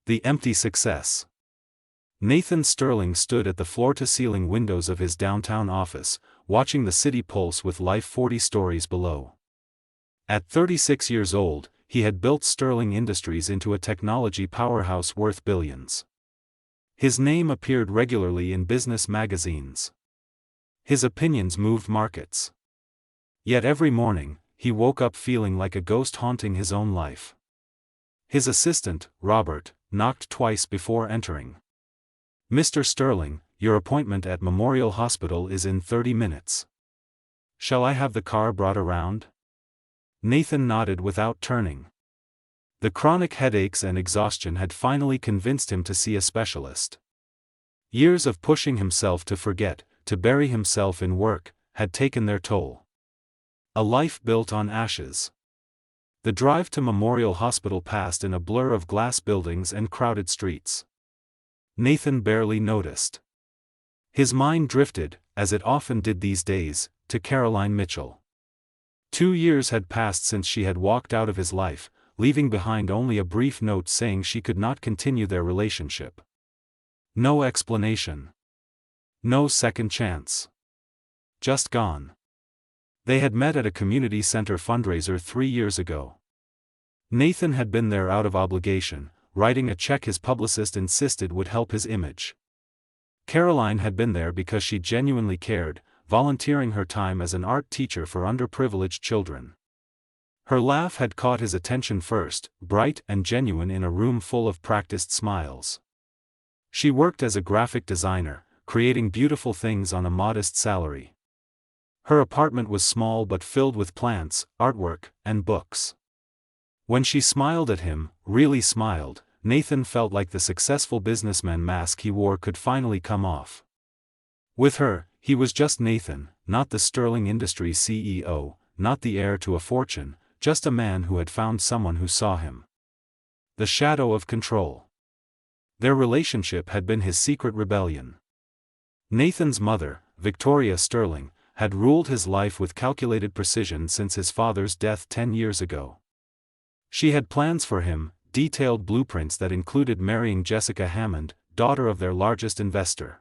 The empty success. Nathan Sterling stood at the floor-to-ceiling windows of his downtown office, watching the city pulse with life 40 stories below. At 36 years old, he had built Sterling Industries into a technology powerhouse worth billions. His name appeared regularly in business magazines. His opinions moved markets. Yet every morning, he woke up feeling like a ghost haunting his own life. His assistant, Robert, knocked twice before entering. "Mr. Sterling, your appointment at Memorial Hospital is in 30 minutes. Shall I have the car brought around?" Nathan nodded without turning. The chronic headaches and exhaustion had finally convinced him to see a specialist. Years of pushing himself to forget, to bury himself in work, had taken their toll. A life built on ashes. The drive to Memorial Hospital passed in a blur of glass buildings and crowded streets. Nathan barely noticed. His mind drifted, as it often did these days, to Caroline Mitchell. 2 years had passed since she had walked out of his life, leaving behind only a brief note saying she could not continue their relationship. No explanation. No second chance. Just gone. They had met at a community center fundraiser 3 years ago. Nathan had been there out of obligation, writing a check his publicist insisted would help his image. Caroline had been there because she genuinely cared, volunteering her time as an art teacher for underprivileged children. Her laugh had caught his attention first, bright and genuine in a room full of practiced smiles. She worked as a graphic designer, creating beautiful things on a modest salary. Her apartment was small but filled with plants, artwork, and books. When she smiled at him, really smiled, Nathan felt like the successful businessman mask he wore could finally come off. With her, he was just Nathan, not the Sterling Industries CEO, not the heir to a fortune, just a man who had found someone who saw him. The shadow of control. Their relationship had been his secret rebellion. Nathan's mother, Victoria Sterling, had ruled his life with calculated precision since his father's death 10 years ago. She had plans for him, detailed blueprints that included marrying Jessica Hammond, daughter of their largest investor.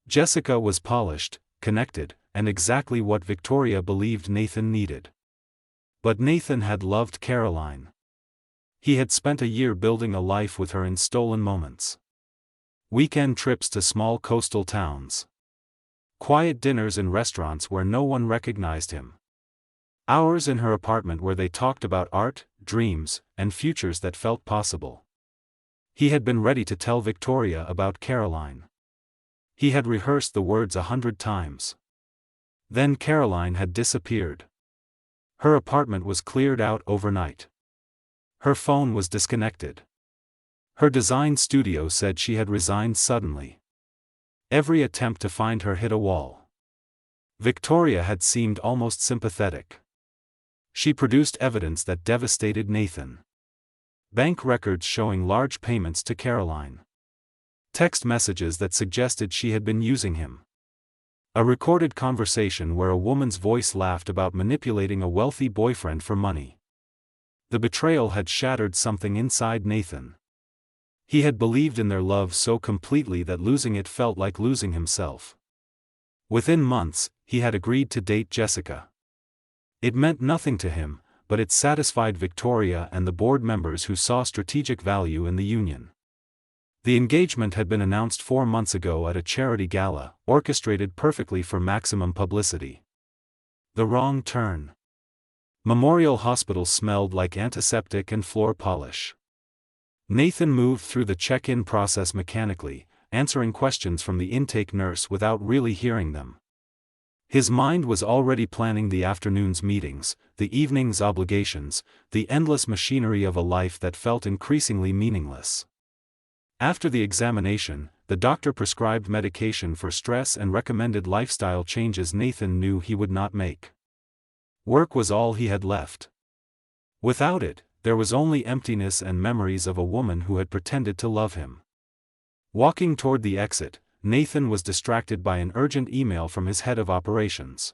Jessica was polished, connected, and exactly what Victoria believed Nathan needed. But Nathan had loved Caroline. He had spent a year building a life with her in stolen moments. Weekend trips to small coastal towns. Quiet dinners in restaurants where no one recognized him. Hours in her apartment where they talked about art, dreams, and futures that felt possible. He had been ready to tell Victoria about Caroline. He had rehearsed the words 100 times. Then Caroline had disappeared. Her apartment was cleared out overnight. Her phone was disconnected. Her design studio said she had resigned suddenly. Every attempt to find her hit a wall. Victoria had seemed almost sympathetic. She produced evidence that devastated Nathan. Bank records showing large payments to Caroline. Text messages that suggested she had been using him. A recorded conversation where a woman's voice laughed about manipulating a wealthy boyfriend for money. The betrayal had shattered something inside Nathan. He had believed in their love so completely that losing it felt like losing himself. Within months, he had agreed to date Jessica. It meant nothing to him, but it satisfied Victoria and the board members who saw strategic value in the union. The engagement had been announced 4 months ago at a charity gala, orchestrated perfectly for maximum publicity. The wrong turn. Memorial Hospital smelled like antiseptic and floor polish. Nathan moved through the check-in process mechanically, answering questions from the intake nurse without really hearing them. His mind was already planning the afternoon's meetings, the evening's obligations, the endless machinery of a life that felt increasingly meaningless. After the examination, the doctor prescribed medication for stress and recommended lifestyle changes Nathan knew he would not make. Work was all he had left. Without it, there was only emptiness and memories of a woman who had pretended to love him. Walking toward the exit, Nathan was distracted by an urgent email from his head of operations.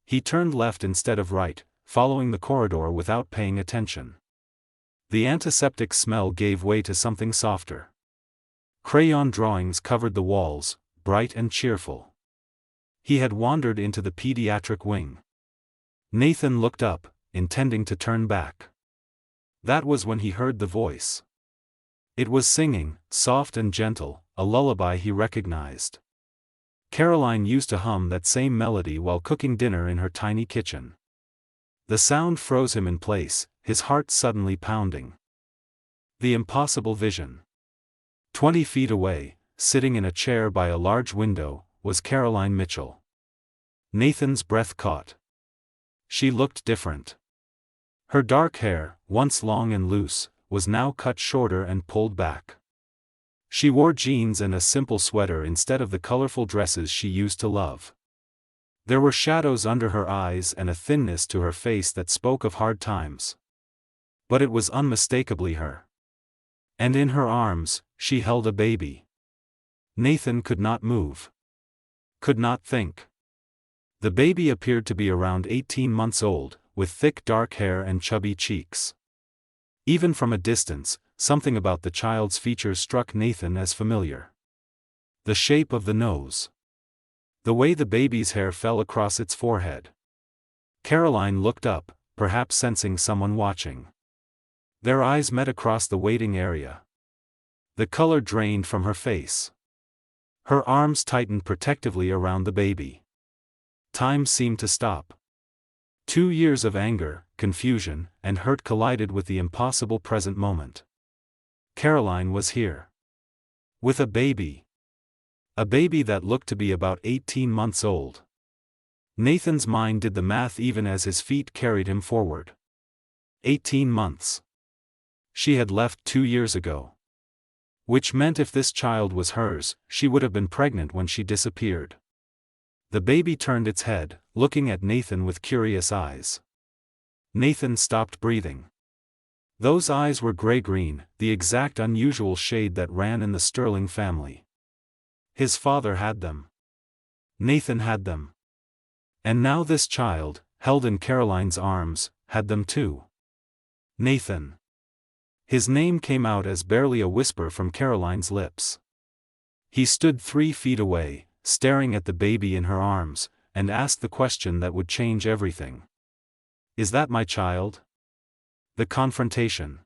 He turned left instead of right, following the corridor without paying attention. The antiseptic smell gave way to something softer. Crayon drawings covered the walls, bright and cheerful. He had wandered into the pediatric wing. Nathan looked up, intending to turn back. That was when he heard the voice. It was singing, soft and gentle, a lullaby he recognized. Caroline used to hum that same melody while cooking dinner in her tiny kitchen. The sound froze him in place, his heart suddenly pounding. The impossible vision. 20 feet away, sitting in a chair by a large window, was Caroline Mitchell. Nathan's breath caught. She looked different. Her dark hair, once long and loose, was now cut shorter and pulled back. She wore jeans and a simple sweater instead of the colorful dresses she used to love. There were shadows under her eyes and a thinness to her face that spoke of hard times. But it was unmistakably her. And in her arms, she held a baby. Nathan could not move. Could not think. The baby appeared to be around 18 months old, with thick dark hair and chubby cheeks. Even from a distance, something about the child's features struck Nathan as familiar. The shape of the nose. The way the baby's hair fell across its forehead. Caroline looked up, perhaps sensing someone watching. Their eyes met across the waiting area. The color drained from her face. Her arms tightened protectively around the baby. Time seemed to stop. 2 years of anger, confusion, and hurt collided with the impossible present moment. Caroline was here. With a baby. A baby that looked to be about 18 months old. Nathan's mind did the math even as his feet carried him forward. 18 months. She had left 2 years ago. Which meant if this child was hers, she would have been pregnant when she disappeared. The baby turned its head, looking at Nathan with curious eyes. Nathan stopped breathing. Those eyes were gray-green, the exact unusual shade that ran in the Sterling family. His father had them. Nathan had them. And now this child, held in Caroline's arms, had them too. Nathan. His name came out as barely a whisper from Caroline's lips. He stood 3 feet away, staring at the baby in her arms, and asked the question that would change everything. Is that my child? The confrontation.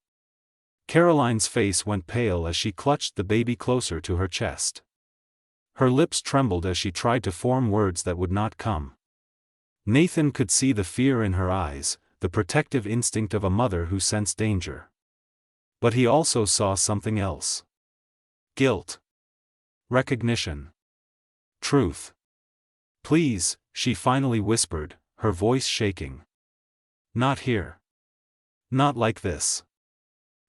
Caroline's face went pale as she clutched the baby closer to her chest. Her lips trembled as she tried to form words that would not come. Nathan could see the fear in her eyes, the protective instinct of a mother who sensed danger. But he also saw something else. Guilt. Recognition. Truth. Please, she finally whispered, her voice shaking. Not here. Not like this.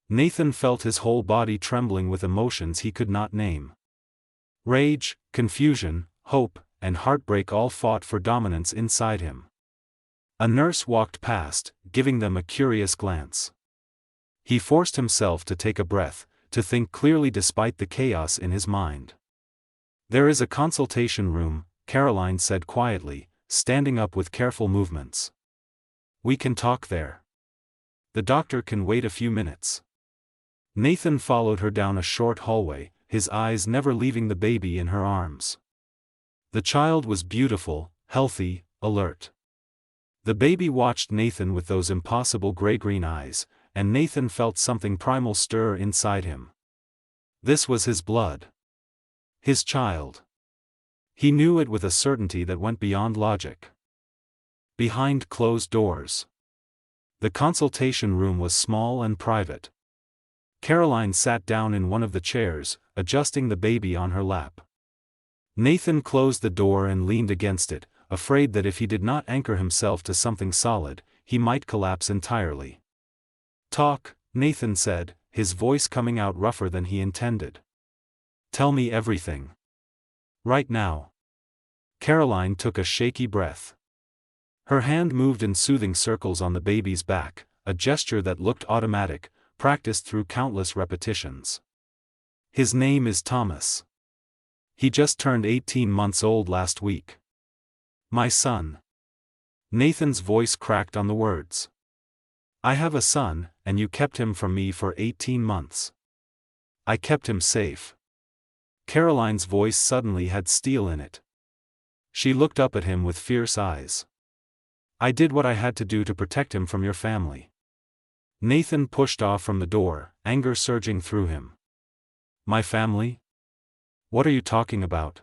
Nathan felt his whole body trembling with emotions he could not name. Rage, confusion, hope, and heartbreak all fought for dominance inside him. A nurse walked past, giving them a curious glance. He forced himself to take a breath, to think clearly despite the chaos in his mind. There is a consultation room, Caroline said quietly, standing up with careful movements. We can talk there. The doctor can wait a few minutes. Nathan followed her down a short hallway, his eyes never leaving the baby in her arms. The child was beautiful, healthy, alert. The baby watched Nathan with those impossible gray-green eyes, and Nathan felt something primal stir inside him. This was his blood. His child. He knew it with a certainty that went beyond logic. Behind closed doors. The consultation room was small and private. Caroline sat down in one of the chairs, adjusting the baby on her lap. Nathan closed the door and leaned against it, afraid that if he did not anchor himself to something solid, he might collapse entirely. Talk, Nathan said, his voice coming out rougher than he intended. Tell me everything. Right now. Caroline took a shaky breath. Her hand moved in soothing circles on the baby's back, a gesture that looked automatic, practiced through countless repetitions. His name is Thomas. He just turned 18 months old last week. My son. Nathan's voice cracked on the words. I have a son, and you kept him from me for 18 months. I kept him safe. Caroline's voice suddenly had steel in it. She looked up at him with fierce eyes. I did what I had to do to protect him from your family. Nathan pushed off from the door, anger surging through him. My family? What are you talking about?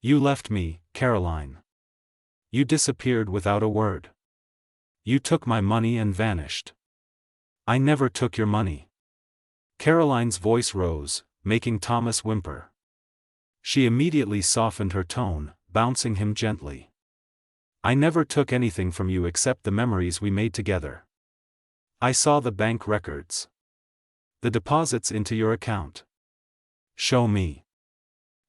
You left me, Caroline. You disappeared without a word. You took my money and vanished. I never took your money. Caroline's voice rose, making Thomas whimper. She immediately softened her tone, bouncing him gently. I never took anything from you except the memories we made together. I saw the bank records. The deposits into your account. Show me.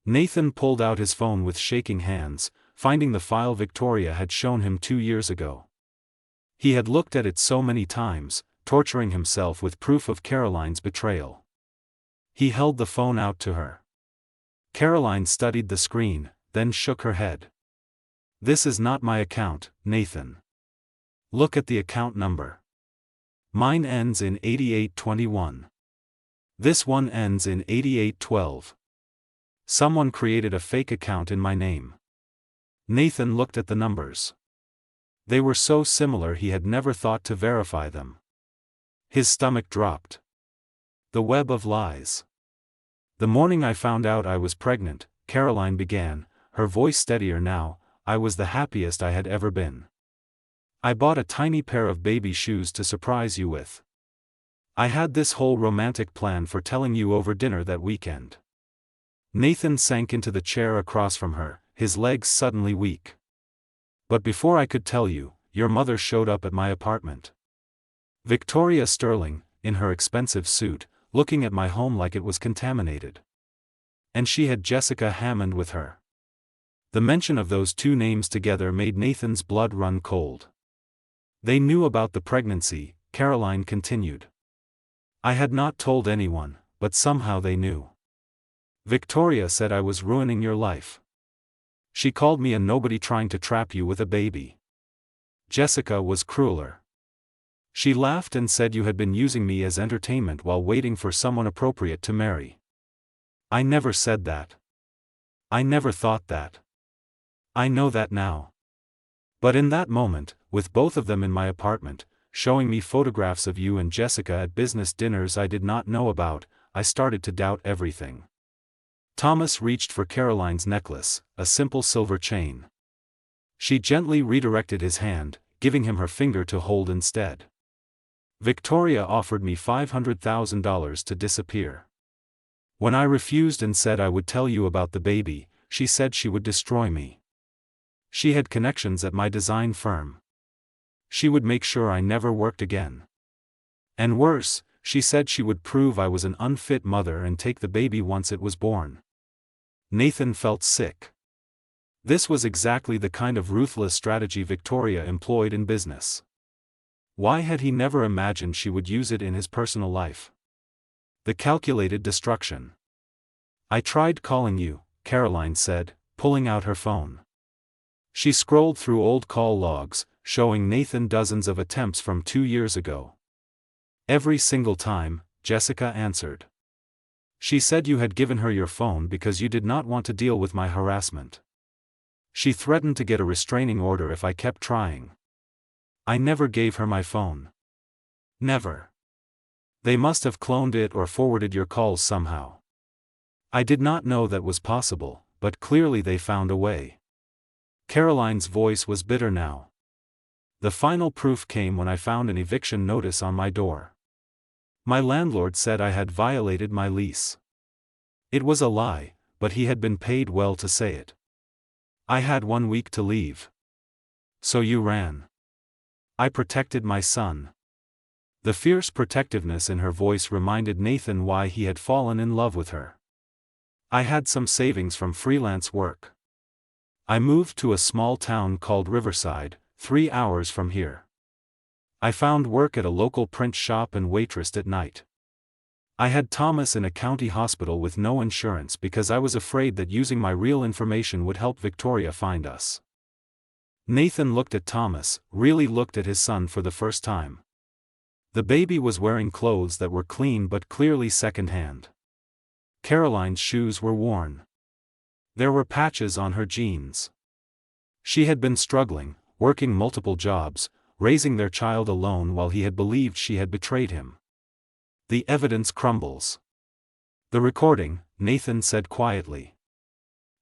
Nathan pulled out his phone with shaking hands, finding the file Victoria had shown him 2 years ago. He had looked at it so many times, torturing himself with proof of Caroline's betrayal. He held the phone out to her. Caroline studied the screen, then shook her head. This is not my account, Nathan. Look at the account number. Mine ends in 8821. This one ends in 8812. Someone created a fake account in my name. Nathan looked at the numbers. They were so similar he had never thought to verify them. His stomach dropped. The web of lies. The morning I found out I was pregnant, Caroline began, her voice steadier now, I was the happiest I had ever been. I bought a tiny pair of baby shoes to surprise you with. I had this whole romantic plan for telling you over dinner that weekend. Nathan sank into the chair across from her, his legs suddenly weak. But before I could tell you, your mother showed up at my apartment. Victoria Sterling, in her expensive suit, looking at my home like it was contaminated. And she had Jessica Hammond with her. The mention of those two names together made Nathan's blood run cold. They knew about the pregnancy, Caroline continued. I had not told anyone, but somehow they knew. Victoria said I was ruining your life. She called me a nobody trying to trap you with a baby. Jessica was crueler. She laughed and said you had been using me as entertainment while waiting for someone appropriate to marry. I never said that. I never thought that. I know that now. But in that moment, with both of them in my apartment, showing me photographs of you and Jessica at business dinners I did not know about, I started to doubt everything. Thomas reached for Caroline's necklace, a simple silver chain. She gently redirected his hand, giving him her finger to hold instead. Victoria offered me $500,000 to disappear. When I refused and said I would tell you about the baby, she said she would destroy me. She had connections at my design firm. She would make sure I never worked again. And worse, she said she would prove I was an unfit mother and take the baby once it was born. Nathan felt sick. This was exactly the kind of ruthless strategy Victoria employed in business. Why had he never imagined she would use it in his personal life? The calculated destruction. I tried calling you, Caroline said, pulling out her phone. She scrolled through old call logs, showing Nathan dozens of attempts from 2 years ago. Every single time, Jessica answered. She said you had given her your phone because you did not want to deal with my harassment. She threatened to get a restraining order if I kept trying. I never gave her my phone. Never. They must have cloned it or forwarded your calls somehow. I did not know that was possible, but clearly they found a way. Caroline's voice was bitter now. The final proof came when I found an eviction notice on my door. My landlord said I had violated my lease. It was a lie, but he had been paid well to say it. I had 1 week to leave. So you ran. I protected my son. The fierce protectiveness in her voice reminded Nathan why he had fallen in love with her. I had some savings from freelance work. I moved to a small town called Riverside, 3 hours from here. I found work at a local print shop and waitressed at night. I had Thomas in a county hospital with no insurance because I was afraid that using my real information would help Victoria find us. Nathan looked at Thomas, really looked at his son for the first time. The baby was wearing clothes that were clean but clearly second-hand. Caroline's shoes were worn. There were patches on her jeans. She had been struggling, working multiple jobs, raising their child alone while he had believed she had betrayed him. The evidence crumbles. The recording, Nathan said quietly.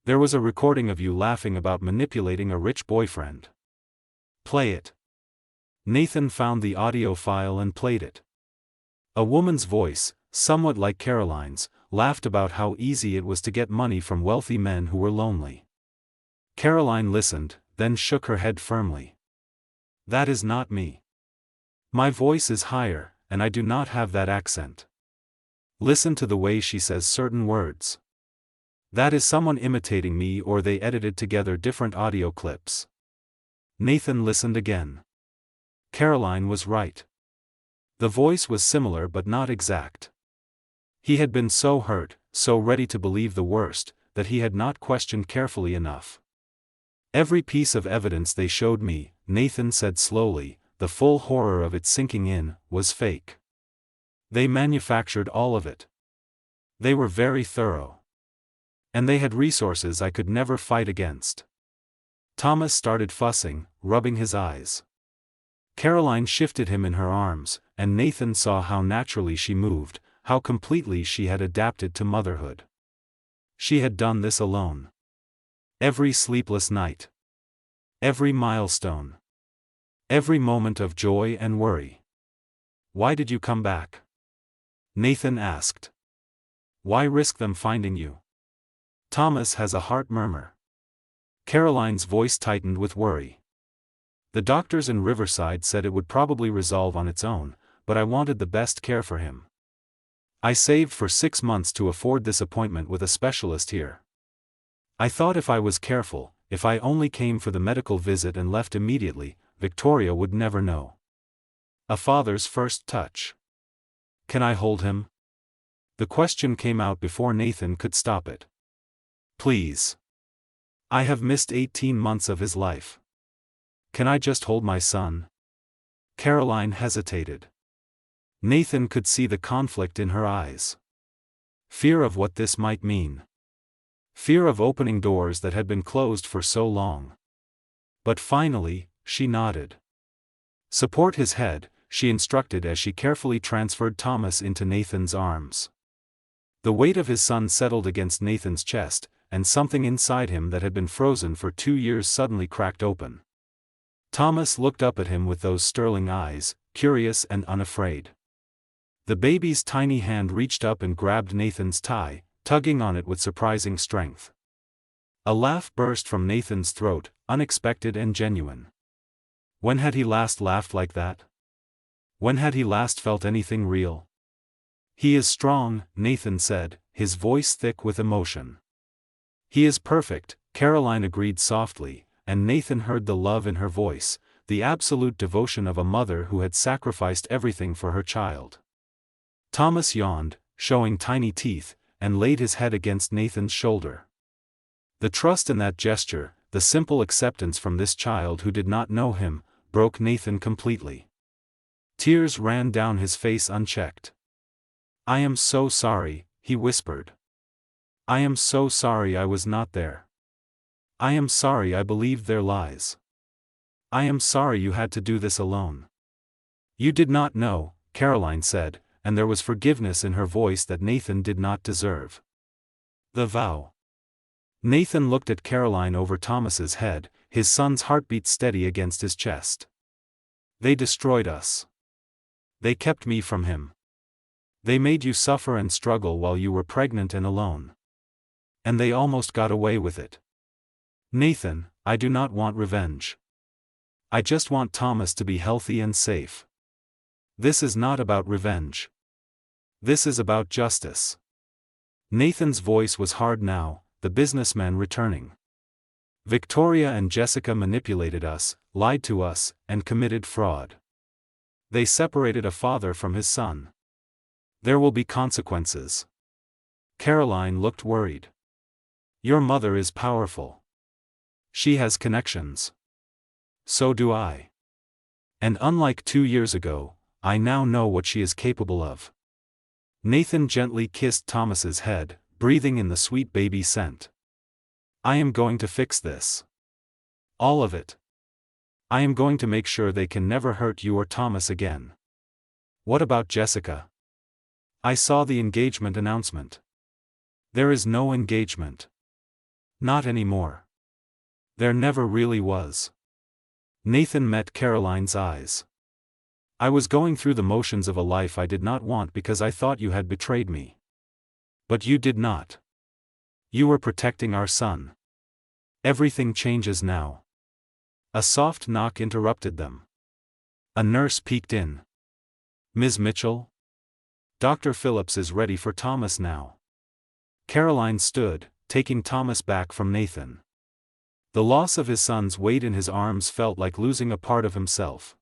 There was a recording of you laughing about manipulating a rich boyfriend. Play it. Nathan found the audio file and played it. A woman's voice, somewhat like Caroline's, laughed about how easy it was to get money from wealthy men who were lonely. Caroline listened, then shook her head firmly. That is not me. My voice is higher, and I do not have that accent. Listen to the way she says certain words. That is someone imitating me, or they edited together different audio clips. Nathan listened again. Caroline was right. The voice was similar but not exact. He had been so hurt, so ready to believe the worst, that he had not questioned carefully enough. Every piece of evidence they showed me, Nathan said slowly, the full horror of it sinking in, was fake. They manufactured all of it. They were very thorough. And they had resources I could never fight against. Thomas started fussing, rubbing his eyes. Caroline shifted him in her arms, and Nathan saw how naturally she moved, how completely she had adapted to motherhood. She had done this alone. Every sleepless night. Every milestone. Every moment of joy and worry. Why did you come back? Nathan asked. Why risk them finding you? Thomas has a heart murmur. Caroline's voice tightened with worry. The doctors in Riverside said it would probably resolve on its own, but I wanted the best care for him. I saved for 6 months to afford this appointment with a specialist here. I thought if I was careful, if I only came for the medical visit and left immediately, Victoria would never know. A father's first touch. Can I hold him? The question came out before Nathan could stop it. Please. I have missed 18 months of his life. Can I just hold my son? Caroline hesitated. Nathan could see the conflict in her eyes. Fear of what this might mean. Fear of opening doors that had been closed for so long. But finally, she nodded. Support his head, she instructed as she carefully transferred Thomas into Nathan's arms. The weight of his son settled against Nathan's chest, and something inside him that had been frozen for 2 years suddenly cracked open. Thomas looked up at him with those sterling eyes, curious and unafraid. The baby's tiny hand reached up and grabbed Nathan's tie, tugging on it with surprising strength. A laugh burst from Nathan's throat, unexpected and genuine. When had he last laughed like that? When had he last felt anything real? He is strong, Nathan said, his voice thick with emotion. He is perfect, Caroline agreed softly, and Nathan heard the love in her voice, the absolute devotion of a mother who had sacrificed everything for her child. Thomas yawned, showing tiny teeth, and laid his head against Nathan's shoulder. The trust in that gesture, the simple acceptance from this child who did not know him, broke Nathan completely. Tears ran down his face unchecked. I am so sorry, he whispered. I am so sorry I was not there. I am sorry I believed their lies. I am sorry you had to do this alone. You did not know, Caroline said, and there was forgiveness in her voice that Nathan did not deserve. The vow. Nathan looked at Caroline over Thomas's head, his son's heartbeat steady against his chest. They destroyed us. They kept me from him. They made you suffer and struggle while you were pregnant and alone. And they almost got away with it. Nathan, I do not want revenge. I just want Thomas to be healthy and safe. This is not about revenge. This is about justice. Nathan's voice was hard now, the businessman returning. Victoria and Jessica manipulated us, lied to us, and committed fraud. They separated a father from his son. There will be consequences. Caroline looked worried. Your mother is powerful. She has connections. So do I. And unlike 2 years ago, I now know what she is capable of. Nathan gently kissed Thomas's head, breathing in the sweet baby scent. I am going to fix this. All of it. I am going to make sure they can never hurt you or Thomas again. What about Jessica? I saw the engagement announcement. There is no engagement. Not anymore. There never really was. Nathan met Caroline's eyes. I was going through the motions of a life I did not want because I thought you had betrayed me. But you did not. You were protecting our son. Everything changes now. A soft knock interrupted them. A nurse peeked in. Ms. Mitchell? Dr. Phillips is ready for Thomas now. Caroline stood, taking Thomas back from Nathan. The loss of his son's weight in his arms felt like losing a part of himself.